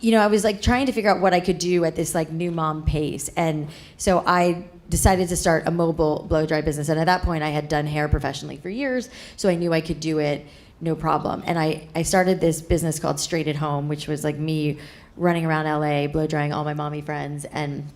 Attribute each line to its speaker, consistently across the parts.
Speaker 1: I was like trying to figure out what I could do at this like new mom pace. And so I decided to start a mobile blow dry business. And at that point I had done hair professionally for years, so I knew I could do it no problem. And I started this business called Straight at Home, which was like me running around LA, blow drying all my mommy friends. And,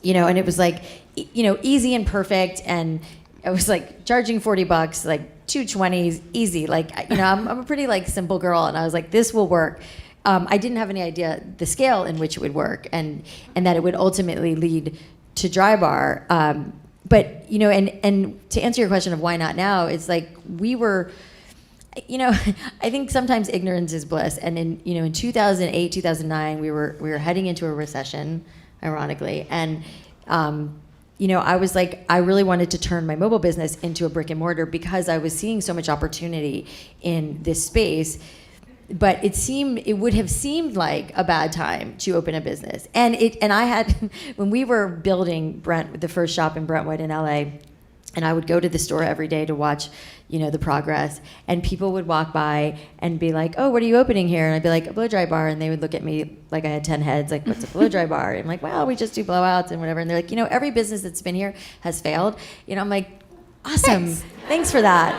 Speaker 1: and it was like, easy and perfect. And I was like charging $40, like $220, easy. Like, I'm a pretty like simple girl. And I was like, this will work. I didn't have any idea the scale in which it would work and that it would ultimately lead to Drybar. But, and to answer your question of why not now, it's like we were, I think sometimes ignorance is bliss. And in 2008, 2009, we were heading into a recession, ironically. And, I was like, I really wanted to turn my mobile business into a brick and mortar because I was seeing so much opportunity in this space. But it would have seemed like a bad time to open a business. And I had, when we were building the first shop in Brentwood in LA, and I would go to the store every day to watch, the progress, and people would walk by and be like, oh, what are you opening here? And I'd be like, a blow dry bar. And they would look at me like I had 10 heads, like, what's a blow dry bar? And I'm like, well, we just do blowouts and whatever. And they're like, every business that's been here has failed. I'm like, awesome. Thanks for that.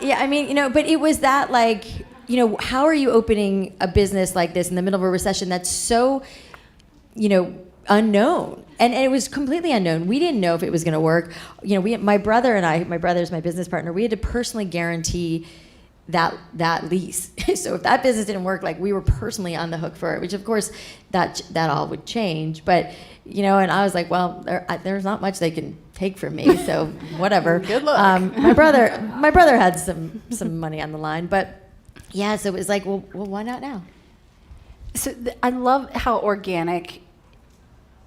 Speaker 1: Yeah, I mean, but it was that like, how are you opening a business like this in the middle of a recession that's so, unknown? And it was completely unknown. We didn't know if it was going to work. My brother and I, my brother's my business partner, we had to personally guarantee that lease. So if that business didn't work, like we were personally on the hook for it, which of course that all would change. But, and I was like, well, there's not much they can take from me, so whatever.
Speaker 2: Good luck.
Speaker 1: My brother had some money on the line, but yeah, so it was like, well, why not now?
Speaker 2: So I love how organic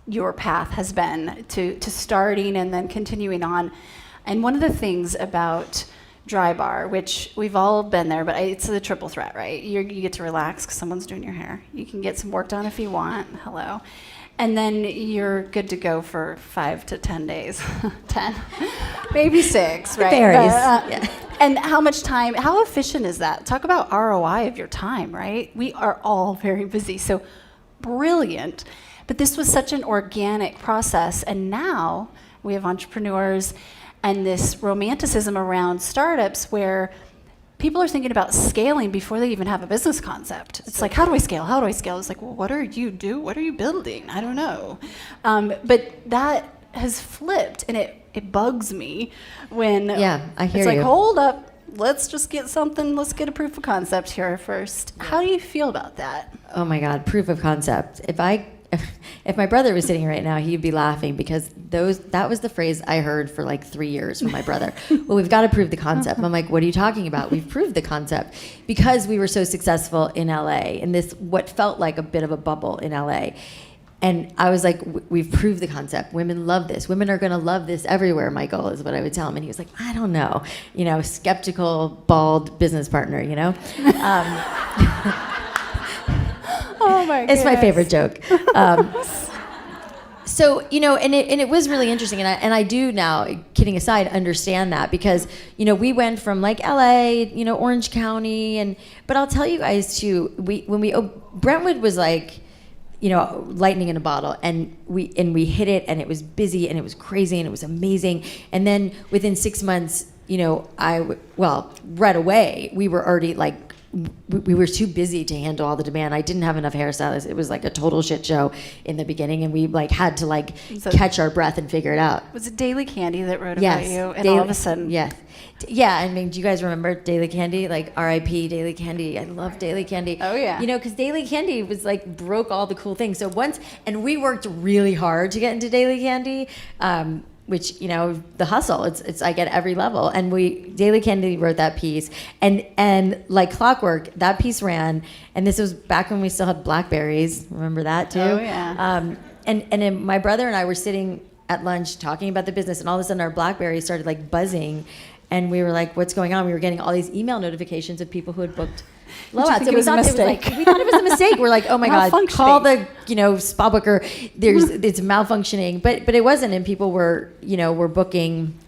Speaker 2: your path has been to starting and then continuing on. And one of the things about Drybar, which we've all been there, but it's the triple threat, right? You get to relax because someone's doing your hair. You can get some work done if you want. Hello. And then you're good to go for 5 to 10 days. 10, maybe 6, right?
Speaker 1: It varies.
Speaker 2: Yeah. And how efficient is that? Talk about ROI of your time, right? We are all very busy, so brilliant. But this was such an organic process, and now we have entrepreneurs and this romanticism around startups where people are thinking about scaling before they even have a business concept. It's like, how do I scale? How do I scale? It's like, well, what are you building? I don't know. But that has flipped, and it bugs me when
Speaker 1: I hear
Speaker 2: it's like,
Speaker 1: you.
Speaker 2: hold up, let's just get something, let's get a proof of concept here first. How do you feel about that?
Speaker 1: Oh my God, proof of concept. If my brother was sitting here right now, he'd be laughing because that was the phrase I heard for like 3 years from my brother. Well, we've got to prove the concept. I'm like, what are you talking about? We've proved the concept because we were so successful in LA in this, what felt like a bit of a bubble in LA. And I was like, we've proved the concept. Women love this. Women are going to love this everywhere, Michael, is what I would tell him. And he was like, I don't know. Skeptical, bald business partner,
Speaker 2: Oh my goodness.
Speaker 1: It's my favorite joke. So, and it was really interesting. And I do now, kidding aside, understand that because, we went from like LA, Orange County. But I'll tell you guys too, Brentwood was like, lightning in a bottle, and we hit it, and it was busy, and it was crazy, and it was amazing. And then within 6 months, right away, we were already like, we were too busy to handle all the demand. I didn't have enough hairstylists. It was like a total shit show in the beginning, and we like had to catch our breath and figure it out.
Speaker 2: Was it Daily Candy that wrote
Speaker 1: yes,
Speaker 2: about you? And
Speaker 1: Daily,
Speaker 2: all of a sudden,
Speaker 1: yeah. I mean, do you guys remember Daily Candy? Like R.I.P. Daily Candy. I love Daily Candy.
Speaker 2: Oh yeah.
Speaker 1: Because Daily Candy was like broke all the cool things. So and we worked really hard to get into Daily Candy. Which, the hustle, it's like at every level. And Daily Candy wrote that piece. And like clockwork, that piece ran. And this was back when we still had Blackberries. Remember that too?
Speaker 2: Oh, yeah.
Speaker 1: And then my brother and I were sitting at lunch talking about the business. And all of a sudden our Blackberries started like buzzing. And we were like, what's going on? We were getting all these email notifications of people who had booked blowouts.
Speaker 2: So we thought
Speaker 1: it was a mistake. We're like, oh my God, call the spa booker. It's malfunctioning, but it wasn't, and people were were booking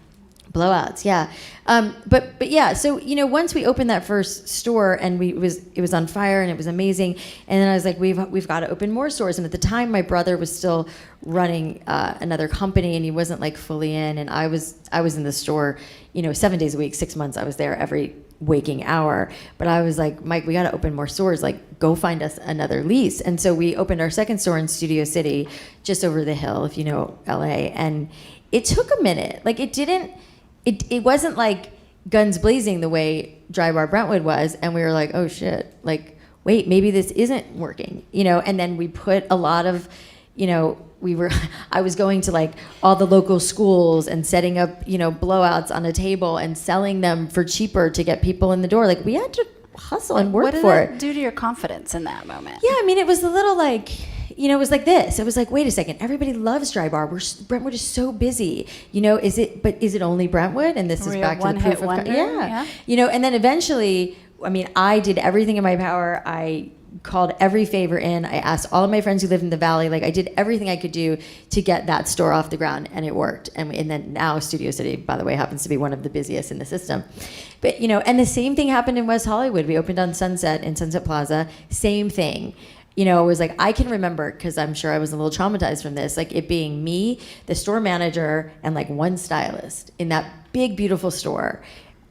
Speaker 1: Blowouts, yeah. But yeah, so, once we opened that first store and it was on fire and it was amazing. And then I was like, we've got to open more stores. And at the time, my brother was still running another company and he wasn't like fully in. And I was in the store, 7 days a week, 6 months. I was there every waking hour. But I was like, Mike, we got to open more stores. Like, go find us another lease. And so we opened our second store in Studio City, just over the hill, if you know LA. And it took a minute. Like, it wasn't like guns blazing the way Drybar Brentwood was, and we were like, oh shit, like, wait, maybe this isn't working, and then we put a lot of, I was going to like all the local schools and setting up, blowouts on a table and selling them for cheaper to get people in the door. Like, we had to hustle and work for it.
Speaker 2: What did that do to your confidence in that moment?
Speaker 1: Yeah, I mean, it was a little like, it was like this. It was like, wait a second, everybody loves Drybar. Brentwood is so busy. Is it only Brentwood? And this is back to the proof of
Speaker 2: wonder?
Speaker 1: Yeah. And then eventually, I mean, I did everything in my power. I called every favor in. I asked all of my friends who lived in the valley. Like, I did everything I could do to get that store off the ground, and it worked. And then now Studio City, by the way, happens to be one of the busiest in the system. But and the same thing happened in West Hollywood. We opened on Sunset in Sunset Plaza. Same thing. It was like, I can remember, because I'm sure I was a little traumatized from this, like it being me, the store manager, and like one stylist in that big, beautiful store,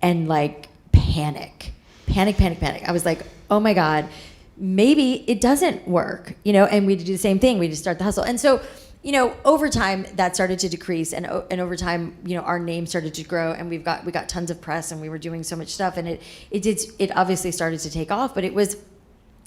Speaker 1: and like panic. I was like, oh my God, maybe it doesn't work, and we do the same thing. We just start the hustle. And so, over time that started to decrease, and over time, our name started to grow, and we got tons of press, and we were doing so much stuff, and it obviously started to take off, but it was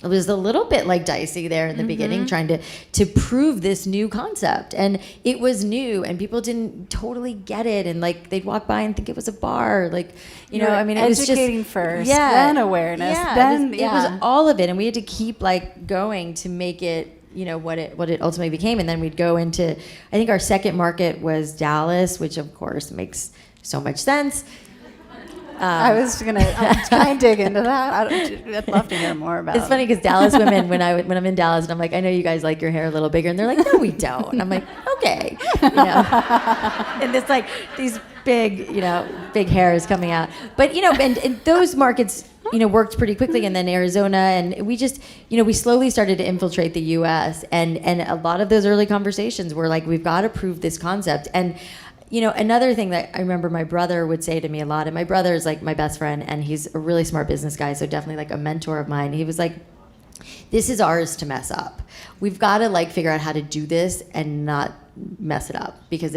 Speaker 1: a little bit like dicey there in the beginning, trying to prove this new concept. And it was new, and people didn't totally get it. And like, they'd walk by and think it was a bar. Like, I mean, it was just
Speaker 2: educating first, then awareness, then
Speaker 1: it was all of it. And we had to keep like going to make it, what it ultimately became. And then we'd go into, I think our second market was Dallas, which of course makes so much sense.
Speaker 2: I was gonna try and dig into that. I'd love to hear more about it.
Speaker 1: It's funny because Dallas women, when I'm in Dallas and I'm like, I know you guys like your hair a little bigger, and they're like, no, we don't. And I'm like, okay, and it's like these big, big hairs coming out. But and those markets, worked pretty quickly, and then Arizona, and we just, we slowly started to infiltrate the U.S. and a lot of those early conversations were like, we've got to prove this concept. And another thing that I remember my brother would say to me a lot, and my brother is like my best friend, and he's a really smart business guy, so definitely like a mentor of mine. He was like, this is ours to mess up. We've got to like figure out how to do this and not mess it up, because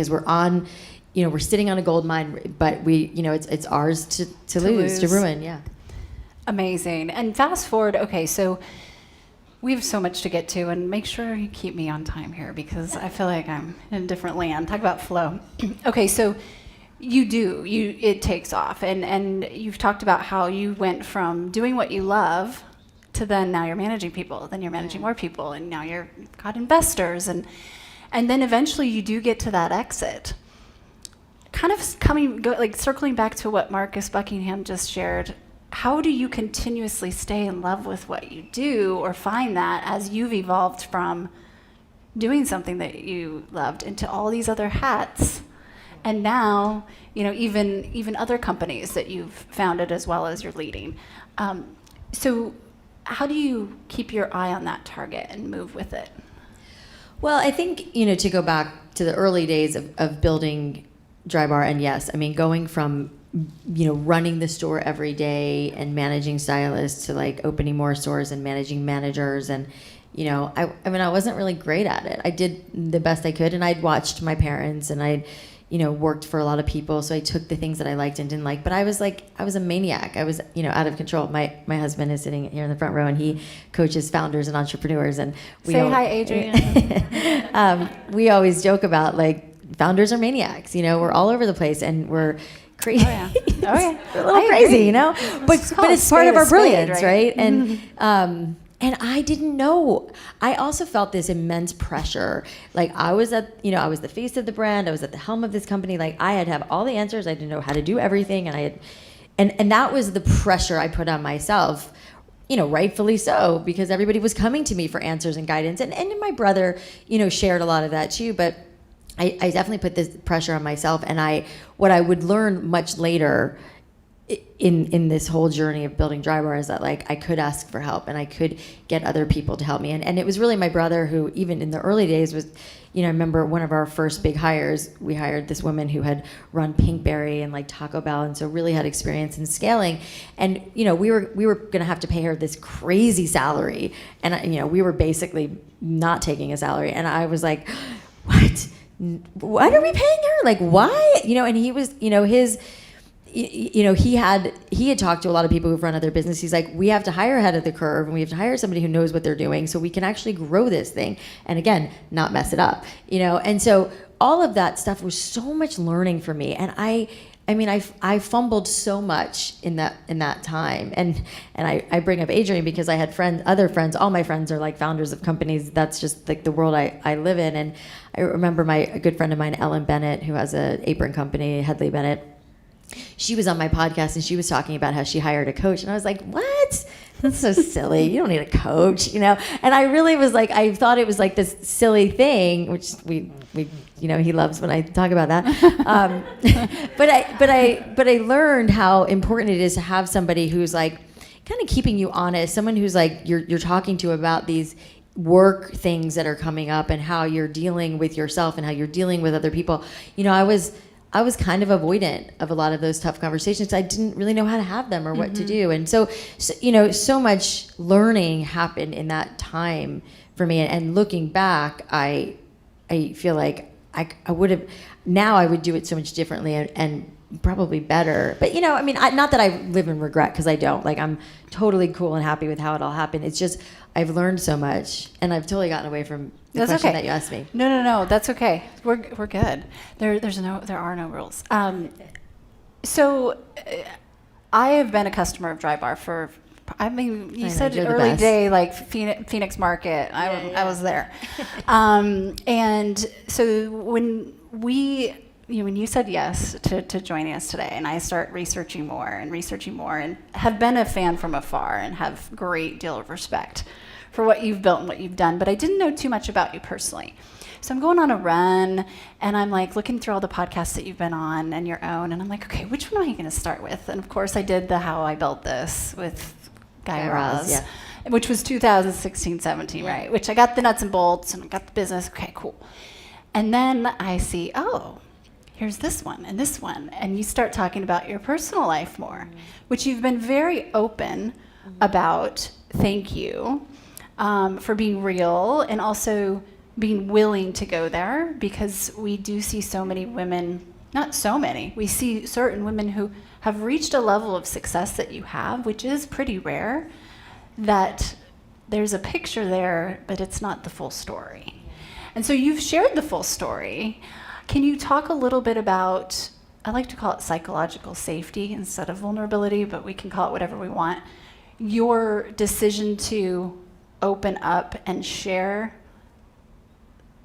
Speaker 1: we're on, we're sitting on a gold mine, but it's ours to lose, to ruin. Yeah.
Speaker 2: Amazing. And fast forward, okay, so we have so much to get to, and make sure you keep me on time here, because I feel like I'm in a different land. Talk about flow. Okay, so it takes off, and you've talked about how you went from doing what you love to then now you're managing people, then you're managing more people, and now you've got investors, and then eventually you do get to that exit. Kind of circling back to what Marcus Buckingham just shared, how do you continuously stay in love with what you do, or find that as you've evolved from doing something that you loved into all these other hats, and now, even other companies that you've founded as well as you're leading. So how do you keep your eye on that target and move with it?
Speaker 1: Well, I think, to go back to the early days of building Drybar, and yes, I mean, going from running the store every day and managing stylists to like opening more stores and managing managers, and I wasn't really great at it. I did the best I could, and I'd watched my parents, and I'd worked for a lot of people, so I took the things that I liked and didn't like. But I was a maniac. I was out of control. My husband is sitting here in the front row, and he coaches founders and entrepreneurs, and
Speaker 2: hi, Adrian.
Speaker 1: We always joke about like, founders are maniacs. We're all over the place, and we're crazy.
Speaker 2: Oh yeah.
Speaker 1: We're a little crazy, but it's part of our brilliance, right? And and I didn't know. I also felt this immense pressure. Like, I was I was the face of the brand. I was at the helm of this company. Like, I had to have all the answers. I didn't know how to do everything, and that was the pressure I put on myself. Rightfully so, because everybody was coming to me for answers and guidance, and my brother, shared a lot of that too. But I definitely put this pressure on myself, and what I would learn much later in this whole journey of building Drybar is that like I could ask for help and I could get other people to help me, and it was really my brother who, even in the early days, was, I remember one of our first big hires, we hired this woman who had run Pinkberry and like Taco Bell, and so really had experience in scaling, and we were gonna have to pay her this crazy salary, and we were basically not taking a salary, and I was like, what are we paying her? Like, why? And he was, he had talked to a lot of people who've run other businesses. He's like, we have to hire ahead of the curve, and we have to hire somebody who knows what they're doing so we can actually grow this thing, and again, not mess it up, and so all of that stuff was so much learning for me, and I fumbled so much in that time, and I bring up Adrian because I had other friends. All my friends are like founders of companies. That's just like the world I live in. And I remember a good friend of mine, Ellen Bennett, who has an apron company, Headley Bennett. She was on my podcast and she was talking about how she hired a coach, and I was like, what? That's so silly. You don't need a coach, And I really was like, I thought it was like this silly thing, which we he loves when I talk about that. But I learned how important it is to have somebody who's like kind of keeping you honest, someone who's like you're talking to about these work things that are coming up and how you're dealing with yourself and how you're dealing with other people. I was kind of avoidant of a lot of those tough conversations. I didn't really know how to have them or what to do. And so so much learning happened in that time for me. And looking back, I feel like I would have, now I would do it so much differently and probably better. But, not that I live in regret, because I don't. Like, I'm totally cool and happy with how it all happened. It's just, I've learned so much, and I've totally gotten away from the question that you asked me.
Speaker 2: No, that's okay. We're good. There are no rules. So I have been a customer of Drybar for, you said early day, like Phoenix Market. I was there. And so when you said yes to joining us today, and I start researching more and have been a fan from afar and have a great deal of respect for what you've built and what you've done, but I didn't know too much about you personally. So I'm going on a run, and I'm like looking through all the podcasts that you've been on and your own, and I'm like, okay, which one am I going to start with? And of course I did the How I Built This with Guy Raz,
Speaker 1: yeah.
Speaker 2: Which was 2016, 17, right? Which I got the nuts and bolts and I got the business. Okay, cool. And then I see, here's this one, and you start talking about your personal life more, which you've been very open about. Thank you for being real and also being willing to go there, because we do see so many women, not so many, we see certain women who have reached a level of success that you have, which is pretty rare, that there's a picture there, but it's not the full story. And so you've shared the full story. Can you talk a little bit about, I like to call it psychological safety instead of vulnerability, but we can call it whatever we want, your decision to open up and share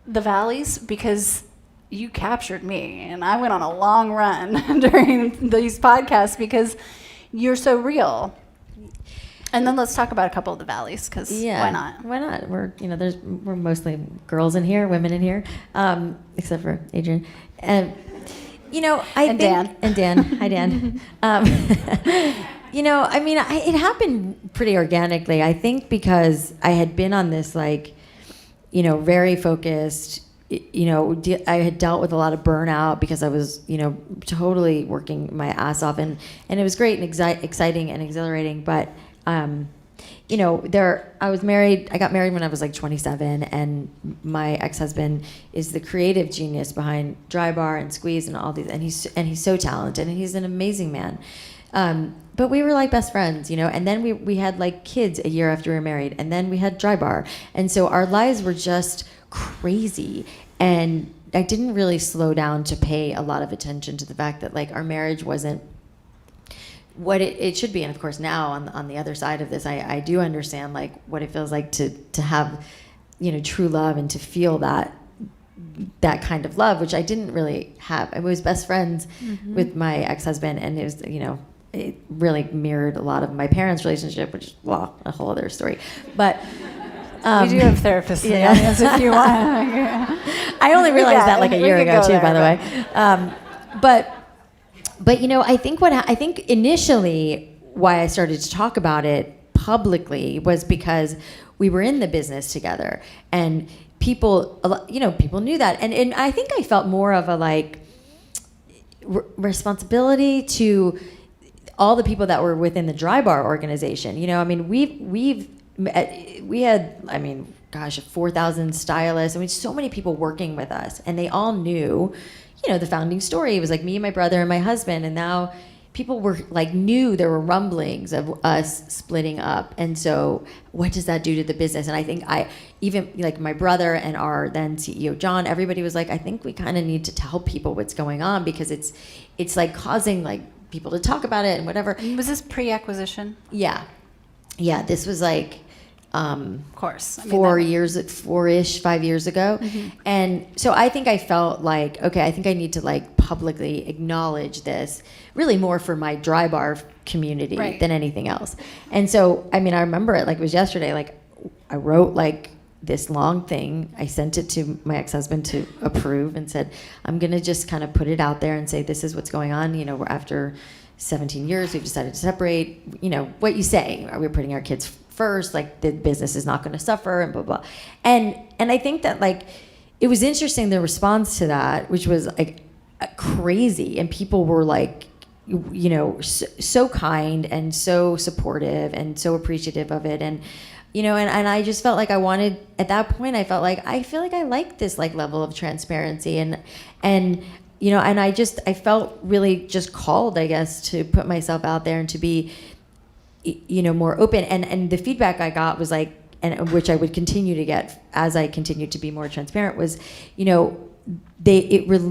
Speaker 2: the valleys? Because you captured me, and I went on a long run during these podcasts because you're so real. And then let's talk about a couple of the valleys, because why not?
Speaker 1: Why not? We're we're mostly girls in here, women in here, except for Adrian, and Dan. Hi, Dan. It happened pretty organically. I think because I had been on this very focused. I had dealt with a lot of burnout because I was totally working my ass off, and it was great and exciting and exhilarating, but. I was married. I got married when I was 27, and my ex-husband is the creative genius behind Drybar and Squeeze and all these, and he's so talented, and he's an amazing man. But we were like best friends, and then we had kids a year after we were married, and then we had Drybar, and so our lives were just crazy, and I didn't really slow down to pay a lot of attention to the fact that our marriage wasn't what it should be. And of course now on the other side of this, I do understand what it feels like to have true love and to feel that kind of love, which I didn't really have. I was best friends with my ex-husband, and it was it really mirrored a lot of my parents' relationship, which is a whole other story. But
Speaker 2: we do have therapists in the
Speaker 1: yeah.
Speaker 2: audience if you want.
Speaker 1: I only realized that like a year ago too, by the way. But you know, I think initially why I started to talk about it publicly was because we were in the business together, and people knew that, and I think I felt more of a like responsibility to all the people that were within the Drybar organization. You know, I mean, we had, I mean, gosh, 4,000 stylists. I mean, so many people working with us, and they all knew, you know, the founding story. It was like me and my brother and my husband, and now people were like knew there were rumblings of us splitting up. And so what does that do to the business? And I think even like my brother and our then CEO John, everybody was like, I think we kind of need to tell people what's going on, because it's like causing like people to talk about it and whatever.
Speaker 2: Was this pre-acquisition?
Speaker 1: Yeah, this was like
Speaker 2: of course,
Speaker 1: 5 years ago.
Speaker 2: Mm-hmm.
Speaker 1: And so I think I felt like, okay, I think I need to like publicly acknowledge this, really more for my Drybar community than anything else. And so, I mean, I remember it like it was yesterday. Like I wrote like this long thing. I sent it to my ex-husband to approve and said, I'm going to just kind of put it out there and say, this is what's going on. You know, we're after 17 years, we've decided to separate. You know, what you say, are we putting our kids first? Like the business is not going to suffer and blah, blah. And I think that like, it was interesting, the response to that, which was like crazy. And people were like, you know, so kind and so supportive and so appreciative of it. And, you know, and I just felt like I wanted, at that point, I feel like I like this like level of transparency and, you know, and I felt really just called, I guess, to put myself out there and to be, you know, more open. And the feedback I got was like, and which I would continue to get as I continued to be more transparent, was, you know, it was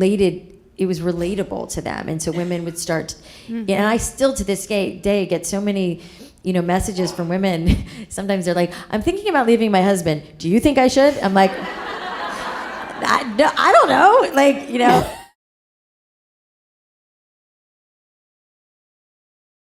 Speaker 1: relatable to them. And so women would start, and I still to this day get so many, you know, messages from women. Sometimes they're like, I'm thinking about leaving my husband. Do you think I should? I'm like, I don't know. Like, you know,